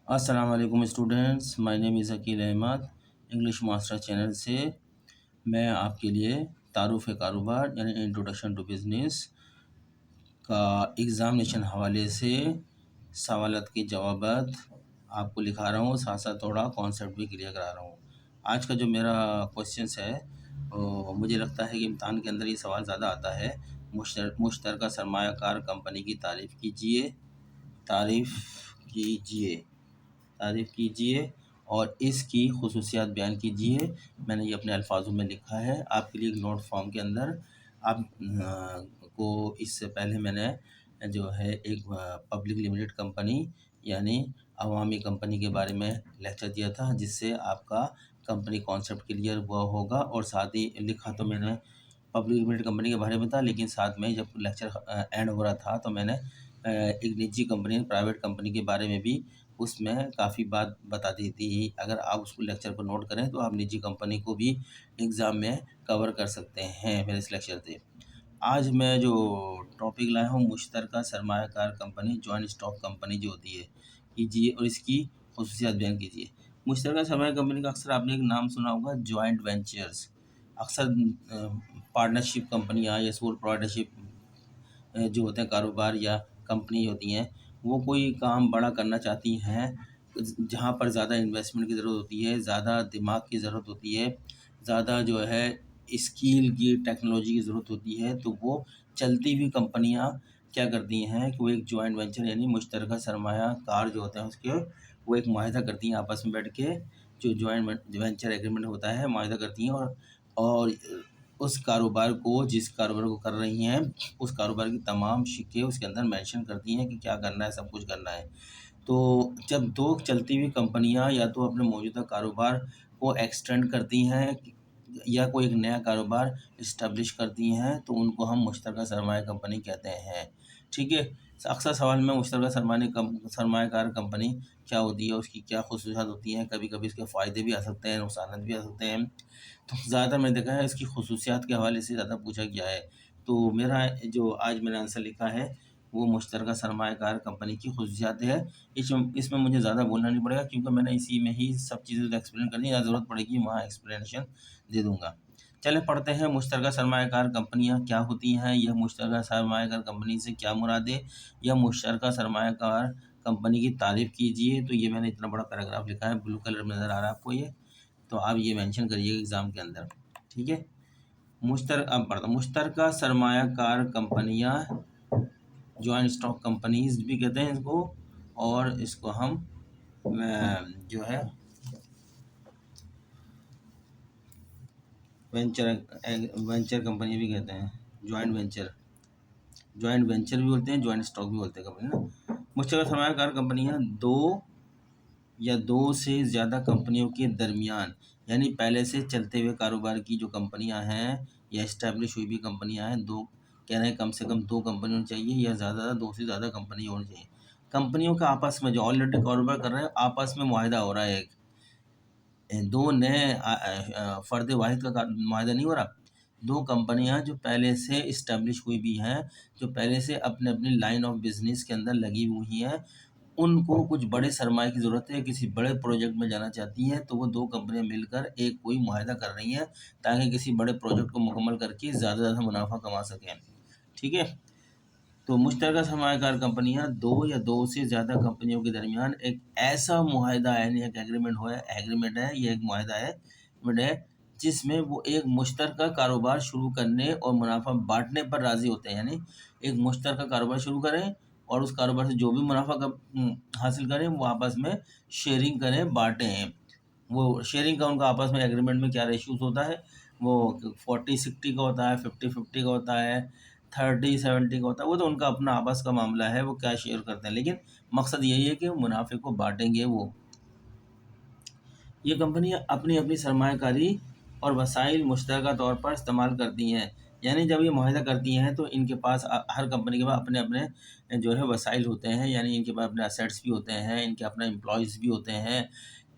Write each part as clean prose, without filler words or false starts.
السلام علیکم students, my name is Aqeel Ahmed. English master channel سے میں آپ کے لیے تعارف کاروبار یعنی انٹروڈکشن ٹو بزنس کا ایگزامینیشن حوالے سے سوالات کے جوابات آپ کو لکھا رہا ہوں، ساتھ ساتھ تھوڑا کانسیپٹ بھی کلیئر کرا رہا ہوں۔ آج کا جو میرا کوشچنس ہے مجھے لگتا ہے کہ امتحان کے اندر یہ سوال زیادہ آتا ہے۔ مشترکہ سرمایہ کار کمپنی کی تعریف کیجیے، تعریف کیجیے تعریف کیجیے اور اس کی خصوصیات بیان کیجیے۔ میں نے یہ اپنے الفاظوں میں لکھا ہے آپ کے لیے ایک نوٹ فارم کے اندر۔ آپ کو اس سے پہلے میں نے جو ہے ایک پبلک لمیٹڈ کمپنی یعنی عوامی کمپنی کے بارے میں لیکچر دیا تھا، جس سے آپ کا کمپنی کانسیپٹ کلیئر ہوا ہوگا، اور ساتھ ہی لکھا تو میں نے پبلک لمیٹڈ کمپنی کے بارے میں تھا، لیکن ساتھ میں جب لیکچر اینڈ ہو رہا تھا تو میں نے ایک نجی کمپنی پرائیویٹ کمپنی کے بارے میں بھی اس میں کافی بات بتا دی تھی۔ اگر آپ اس کو لیکچر کو نوٹ کریں تو آپ نجی کمپنی کو بھی ایگزام میں کور کر سکتے ہیں میرے اس لیکچر سے۔ آج میں جو ٹاپک لایا ہوں مشترکہ سرمایہ کار کمپنی، جوائنٹ اسٹاک کمپنی جو ہوتی ہے کیجیے اور اس کی خصوصیات بیان کیجیے۔ مشترکہ سرمایہ کمپنی کا اکثر آپ نے ایک نام سنا ہوگا، جوائنٹ وینچرز۔ اکثر پارٹنرشپ کمپنیاں یا سول پارٹنرشپ جو ہوتے ہیں کاروبار یا کمپنی ہوتی ہیں، وہ کوئی کام بڑا کرنا چاہتی ہیں جہاں پر زیادہ انویسٹمنٹ کی ضرورت ہوتی ہے، زیادہ دماغ کی ضرورت ہوتی ہے، زیادہ جو ہے اسکیل کی ٹیکنالوجی کی ضرورت ہوتی ہے، تو وہ چلتی ہوئی کمپنیاں کیا کرتی ہیں کہ وہ ایک جوائنٹ وینچر یعنی مشترکہ سرمایہ کار جو ہوتے ہیں اس کے وہ ایک معاہدہ کرتی ہیں آپس میں بیٹھ کے، جو جوائنٹ وینچر ایگریمنٹ ہوتا ہے معاہدہ کرتی ہیں، اور اس کاروبار کو جس کاروبار کو کر رہی ہیں اس کاروبار کی تمام شقیں اس کے اندر مینشن کرتی ہیں کہ کیا کرنا ہے، سب کچھ کرنا ہے۔ تو جب دو چلتی ہوئی کمپنیاں یا تو اپنے موجودہ کاروبار کو ایکسٹینڈ کرتی ہیں یا کوئی ایک نیا کاروبار اسٹیبلش کرتی ہیں تو ان کو ہم مشترکہ سرمایہ کمپنی کہتے ہیں، ٹھیک ہے۔ اکثر سوال میں مشترکہ سرمایہ کار کمپنی کیا ہوتی ہے، اس کی کیا خصوصیات ہوتی ہیں، کبھی کبھی اس کے فائدے بھی آ سکتے ہیں، نقصانات بھی آ سکتے ہیں، تو زیادہ تر میں نے دیکھا ہے اس کی خصوصیات کے حوالے سے زیادہ پوچھا گیا ہے۔ تو میرا جو آج میں نے آنسر لکھا ہے وہ مشترکہ سرمایہ کار کمپنی کی خصوصیات ہے۔ اس میں مجھے زیادہ بولنا نہیں پڑے گا کیونکہ میں نے اسی میں ہی سب چیزیں ایکسپلین کرنی ہے، یا ضرورت پڑے گی وہاں ایکسپلینیشن دے دوں گا۔ چلیں پڑھتے ہیں مشترکہ سرمایہ کار کمپنیاں کیا ہوتی ہیں، یہ مشترکہ سرمایہ کار کمپنی سے کیا مراد ہے، یا مشترکہ سرمایہ کار کمپنی کی تعریف کیجیے۔ تو یہ میں نے اتنا بڑا پیراگراف لکھا ہے، بلو کلر میں نظر آ رہا ہے آپ کو یہ، تو آپ یہ مینشن کریے گا ایگزام کے اندر، ٹھیک ہے۔ اب پڑھتا ہوں، مشترکہ سرمایہ کار کمپنیاں جوائنٹ اسٹاک کمپنیز بھی کہتے ہیں اس کو، اور اس کو ہم جو ہے وینچر کمپنی بھی کہتے ہیں، جوائنٹ وینچر بھی بولتے ہیں، جوائنٹ اسٹاک بھی بولتے ہیں کمپنی نا۔ مشترکہ سرمایہ کار کمپنیاں دو یا دو سے زیادہ کمپنیوں کے درمیان، یعنی پہلے سے چلتے ہوئے کاروبار کی جو کمپنیاں ہیں یا اسٹیبلش ہوئی بھی کمپنیاں ہیں، دو کہہ رہے ہیں کم سے کم دو کمپنی ہونی چاہیے یا زیادہ دو سے زیادہ کمپنی ہونی چاہیے۔ کمپنیوں کا آپس میں جو آلریڈی کاروبار کر رہے ہیں آپس میں معاہدہ ہو رہا ہے، ایک دو نئے فرد واحد کا معاہدہ نہیں ہو رہا، دو کمپنیاں جو پہلے سے اسٹیبلش ہوئی بھی ہیں، جو پہلے سے اپنے اپنی لائن آف بزنس کے اندر لگی ہوئی ہیں، ان کو کچھ بڑے سرمایہ کی ضرورت ہے، کسی بڑے پروجیکٹ میں جانا چاہتی ہیں، تو وہ دو کمپنیاں مل کر ایک کوئی معاہدہ کر رہی ہیں تاکہ کسی بڑے پروجیکٹ کو مکمل کر کے زیادہ سے زیادہ منافع کما سکیں، ٹھیک ہے۔ تو مشترکہ سرمایہ کار کمپنیاں دو یا دو سے زیادہ کمپنیوں کے درمیان ایک ایسا معاہدہ ہے، یعنی ایک ایگریمنٹ ہے، یہ ایک معاہدہ ہے جس میں وہ ایک مشترکہ کاروبار شروع کرنے اور منافع بانٹنے پر راضی ہوتے ہیں، یعنی ایک مشترکہ کاروبار شروع کریں اور اس کاروبار سے جو بھی منافع حاصل کریں وہ آپس میں شیئرنگ کریں، بانٹیں۔ وہ شیئرنگ کا ان کا آپس میں ایگریمنٹ میں کیا ریشیوز ہوتا ہے، وہ 40-60 کا ہوتا ہے، 50-50 کا ہوتا ہے، 30-70 کا ہوتا ہے، وہ تو ان کا اپنا آپس کا معاملہ ہے، وہ کیا شیئر کرتے ہیں، لیکن مقصد یہی ہے کہ منافع کو بانٹیں گے وہ۔ یہ کمپنیاں اپنی اپنی سرمایہ کاری اور وسائل مشترکہ طور پر استعمال کرتی ہیں، یعنی جب یہ معاہدہ کرتی ہیں تو ان کے پاس ہر کمپنی کے پاس اپنے اپنے جو ہے وسائل ہوتے ہیں، یعنی ان کے پاس اپنے ایسیٹس بھی ہوتے ہیں، ان کے اپنے امپلائیز بھی ہوتے ہیں،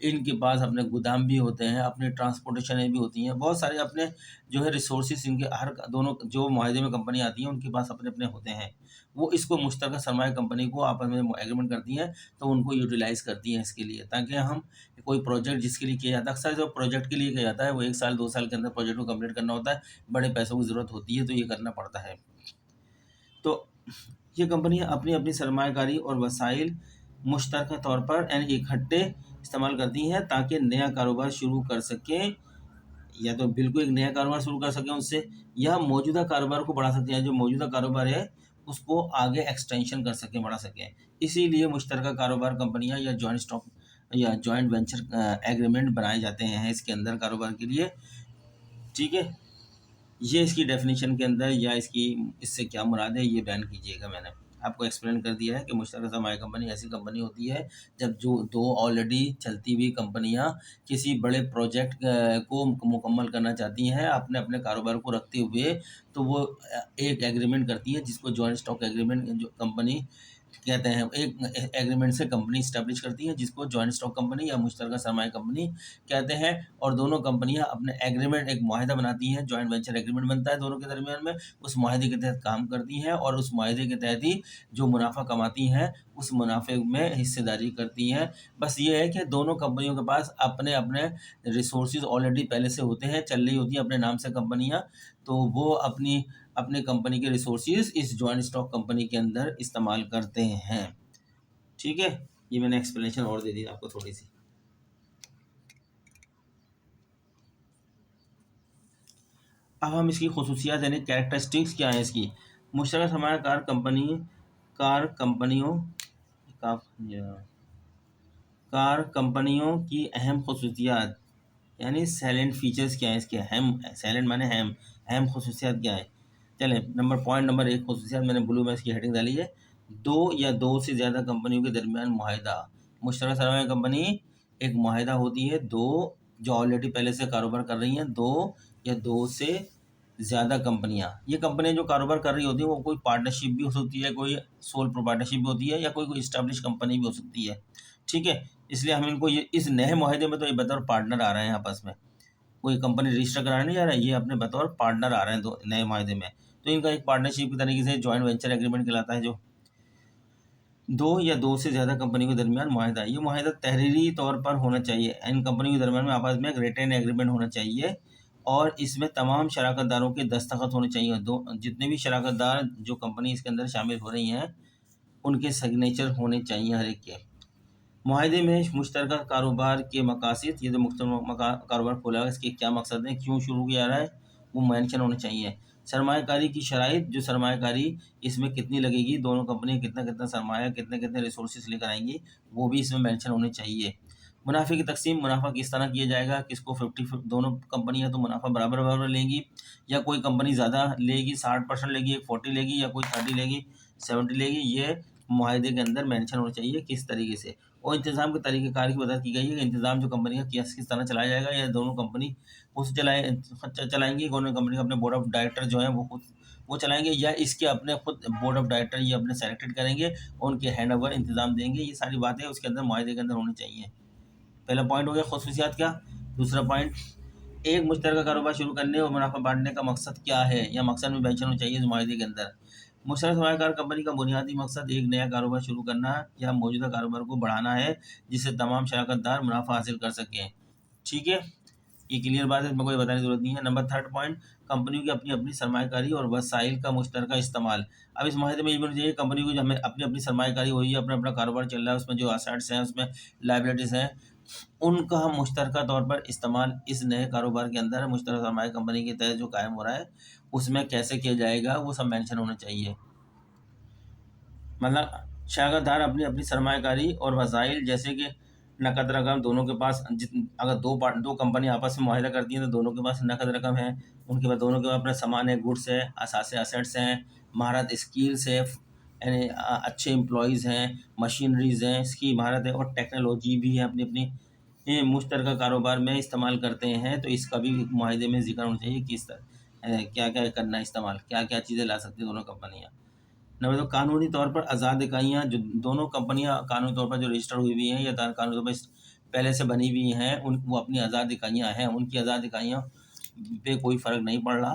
ان کے پاس اپنے گودام بھی ہوتے ہیں، اپنی ٹرانسپورٹیشنیں بھی ہوتی ہیں، بہت سارے اپنے جو ہے ریسورسز ان کے ہر دونوں جو معاہدے میں کمپنی آتی ہیں ان کے پاس اپنے اپنے ہوتے ہیں، وہ اس کو مشترکہ سرمایہ کمپنی کو آپس میں ایگریمنٹ کرتی ہیں تو ان کو یوٹیلائز کرتی ہیں اس کے لیے، تاکہ ہم کوئی پروجیکٹ جس کے لیے کیا جاتا ہے، اکثر جو پروجیکٹ کے لیے کیا جاتا ہے وہ 1 سال 2 سال کے اندر پروجیکٹ کو کمپلیٹ کرنا ہوتا ہے، بڑے پیسوں کی ضرورت ہوتی ہے تو یہ کرنا پڑتا ہے۔ تو یہ کمپنیاں اپنی اپنی سرمایہ کاری اور وسائل مشترکہ طور پر یعنی اکٹھے استعمال کرتی ہیں تاکہ نیا کاروبار شروع کر سکیں، یا تو بالکل ایک نیا کاروبار شروع کر سکیں اس سے، یا موجودہ کاروبار کو بڑھا سکتے ہیں، جو موجودہ کاروبار ہے اس کو آگے ایکسٹینشن کر سکیں، بڑھا سکیں۔ اسی لیے مشترکہ کاروبار کمپنیاں یا جوائنٹ اسٹاک یا جوائنٹ وینچر ایگریمنٹ بنائے جاتے ہیں اس کے اندر کاروبار کے لیے، ٹھیک ہے۔ یہ اس کی ڈیفینیشن کے اندر یا اس سے کیا مراد ہے یہ بیان کیجیے گا۔ میں نے آپ کو ایکسپلین کر دیا ہے کہ مشترکہ سرمایہ کمپنی ایسی کمپنی ہوتی ہے جب جو دو آلریڈی چلتی ہوئی کمپنیاں کسی بڑے پروجیکٹ کو مکمل کرنا چاہتی ہیں اپنے اپنے کاروبار کو رکھتے ہوئے، تو وہ ایک ایگریمنٹ کرتی ہیں جس کو جوائنٹ اسٹاک ایگریمنٹ جو کمپنی کہتے ہیں۔ ایک ایگریمنٹ سے کمپنی اسٹیبلش کرتی ہیں جس کو جوائنٹ اسٹاک کمپنی یا مشترکہ سرمایہ کمپنی کہتے ہیں، اور دونوں کمپنیاں اپنے ایگریمنٹ ایک معاہدہ بناتی ہیں، جوائنٹ وینچر ایگریمنٹ بنتا ہے دونوں کے درمیان میں، اس معاہدے کے تحت کام کرتی ہیں اور اس معاہدے کے تحت ہی جو منافع کماتی ہیں اس منافع میں حصے داری کرتی ہیں۔ بس یہ ہے کہ دونوں کمپنیوں کے پاس اپنے اپنے ریسورسز آلریڈی پہلے سے ہوتے ہیں، چل رہی ہوتی ہیں اپنے نام سے کمپنیاں، تو وہ اپنی کمپنی کے ریسورسز اس جوائنٹ اسٹاک کمپنی کے اندر استعمال کرتے ہیں، ٹھیک ہے۔ یہ میں نے ایکسپلینیشن اور دے دی آپ کو تھوڑی سی۔ اب ہم اس کی خصوصیات یعنی کیریکٹرسٹکس کیا ہیں اس کی۔ مشترکہ سرمایہ کار کمپنیوں کی اہم خصوصیات یعنی سیلنٹ فیچرز کیا ہیں اس کے، سیلنٹ مانے اہم خصوصیات کیا ہیں۔ چلیں پوائنٹ نمبر 1 خصوصیات، میں نے بلو میں اس کی ہیڈنگ ڈالی ہے، دو یا دو سے زیادہ کمپنیوں کے درمیان معاہدہ۔ مشترکہ سرمایہ کمپنی ایک معاہدہ ہوتی ہے، دو جو آلریڈی پہلے سے کاروبار کر رہی ہیں، دو یا دو سے زیادہ کمپنیاں۔ یہ کمپنیاں جو کاروبار کر رہی ہوتی ہیں وہ کوئی پارٹنرشپ بھی ہو سکتی ہے، کوئی سول پروپرائٹرشپ بھی ہوتی ہے، یا کوئی اسٹیبلش کمپنی بھی ہو سکتی ہے، ٹھیک ہے۔ اس لیے ہم ان کو اس نئے معاہدے میں تو یہ بطور پارٹنر آ رہے ہیں آپس میں، کوئی کمپنی رجسٹر کرانے نہیں جا رہا ہے، یہ اپنے بطور پارٹنر آ رہے ہیں دو نئے معاہدے میں، تو ان کا ایک پارٹنرشپ کی طریقے سے جوائنٹ وینچر ایگریمنٹ کہلاتا ہے، جو دو یا دو سے زیادہ کمپنیوں کے درمیان معاہدہ۔ یہ معاہدہ تحریری طور پر ہونا چاہیے، ان کمپنیوں کے درمیان میں آپس میں ایک ریٹن ایگریمنٹ ہونا چاہیے، اور اس میں تمام شراکت داروں کے دستخط ہونے چاہیے، جتنے بھی شراکت دار جو کمپنی اس کے اندر شامل ہو رہی ہیں ان کے سگنیچر ہونے چاہیے ہر ایک کے۔ معاہدے میں مشترکہ کاروبار کے مقاصد، یہ جو مشترکہ کاروبار کھولا ہے اس کے کیا مقصد ہیں، کیوں شروع کیا جا رہا ہے، وہ مینشن ہونے چاہیے۔ سرمایہ کاری کی شرائط، جو سرمایہ کاری اس میں کتنی لگے گی، دونوں کمپنی کتنا سرمایہ کتنے ریسورسز لے کر آئیں گی، وہ بھی اس میں مینشن ہونے چاہیے۔ منافع کی تقسیم، منافع کس طرح کیا جائے گا، کس کو 50 دونوں کمپنیاں تو منافع برابر لیں گی، یا کوئی کمپنی زیادہ لے گی 60% لے گی، ایک 40 لے گی، یا کوئی 30 لے گی 70 لے گی، یہ معاہدے کے اندر مینشن ہونا چاہیے کس طریقے سے۔ اور انتظام کے طریقہ کار کی وضاحت کی گئی ہے کہ انتظام جو کمپنی کا کس طرح چلایا جائے گا، یا دونوں کمپنی خود چلائیں گی، دونوں کمپنی کا اپنے بورڈ آف ڈائریکٹر جو ہیں وہ چلائیں گے، یا اس کے اپنے خود بورڈ آف ڈائریکٹر یہ اپنے سلیکٹڈ کریں گے اور ان کے ہینڈ اوور انتظام دیں گے۔ یہ ساری باتیں اس کے اندر معاہدے کے اندر ہونی چاہیے۔ پہلا پوائنٹ ہو گیا خصوصیات کا۔ دوسرا پوائنٹ، ایک مشترکہ کاروبار شروع کرنے اور منافع بانٹنے کا مقصد کیا ہے، یا مقصد میں مینشن ہونا چاہیے اس معاہدے کے اندر۔ مشترکہ سرمایہ کار کمپنی کا بنیادی مقصد ایک نیا کاروبار شروع کرنا یا موجودہ کاروبار کو بڑھانا ہے جس سے تمام شراکت دار منافع حاصل کر سکیں، ٹھیک ہے۔ یہ کلیئر بات ہے، اس میں کوئی بتانے کی ضرورت نہیں ہے۔ نمبر 3 پوائنٹ، کمپنیوں کی اپنی سرمایہ کاری اور وسائل کا مشترکہ استعمال۔ اب اس معاہدے میں یہ بھی ہونا چاہیے کمپنی کو جو ہمیں اپنی سرمایہ کاری ہوئی ہے، اپنا کاروبار چل رہا ہے، اس میں جو اسیٹس ہیں، اس میں لائبلٹیز ہیں، ان کا مشترکہ طور پر استعمال اس نئے کاروبار کے اندر مشترکہ سرمایہ کمپنی کے تحت جو قائم ہو رہا ہے اس میں کیسے کیا جائے گا، وہ سب مینشن ہونا چاہیے۔ مطلب شراکت دار اپنی سرمایہ کاری اور وسائل جیسے کہ نقد رقم، دونوں کے پاس اگر دو کمپنی آپس میں معاہدہ کرتی ہیں تو دونوں کے پاس نقد رقم ہے، ان کے پاس دونوں کے پاس اپنا سامان ہے، گڈس ہے، اثاثے اسیٹس ہیں، مہارت اسکلس ہے، یعنی اچھے امپلائیز ہیں، مشینریز ہیں، اس کی مہارت ہے، اور ٹیکنالوجی بھی ہے اپنی مشترکہ کاروبار میں استعمال کرتے ہیں، تو اس کا بھی معاہدے میں ذکر ہونا چاہیے کس طرح کیا کرنا ہے استعمال، کیا چیزیں لا سکتی ہیں دونوں کمپنیاں۔ نمبر 2، قانونی طور پر آزاد اکائیاں، جو دونوں کمپنیاں قانونی طور پر جو رجسٹر ہوئی ہوئی ہیں یا قانونی طور پر پہلے سے بنی ہوئی ہیں، وہ اپنی آزاد اکائیاں ہیں، ان کی آزاد اکائیاں پہ کوئی فرق نہیں پڑ رہا۔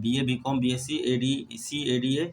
BA BCom BSc ADC ADA,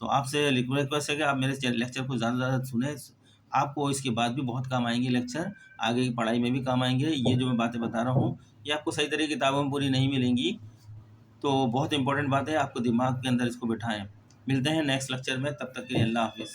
تو آپ سے ریکویسٹ ہے کہ آپ میرے لیکچر کو زیادہ سے زیادہ سنیں. آپ کو اس کے بعد بھی بہت کام آئیں گے لیکچر، آگے کی پڑھائی میں بھی کام آئیں گے. یہ جو میں باتیں بتا رہا ہوں یہ آپ کو صحیح طرح کی کتابوں میں پوری نہیں ملیں گی، تو بہت امپورٹنٹ بات ہے، آپ کو دماغ کے اندر اس کو بٹھائیں. ملتے ہیں نیکسٹ لیکچر میں، تب تک کے لیے اللہ حافظ.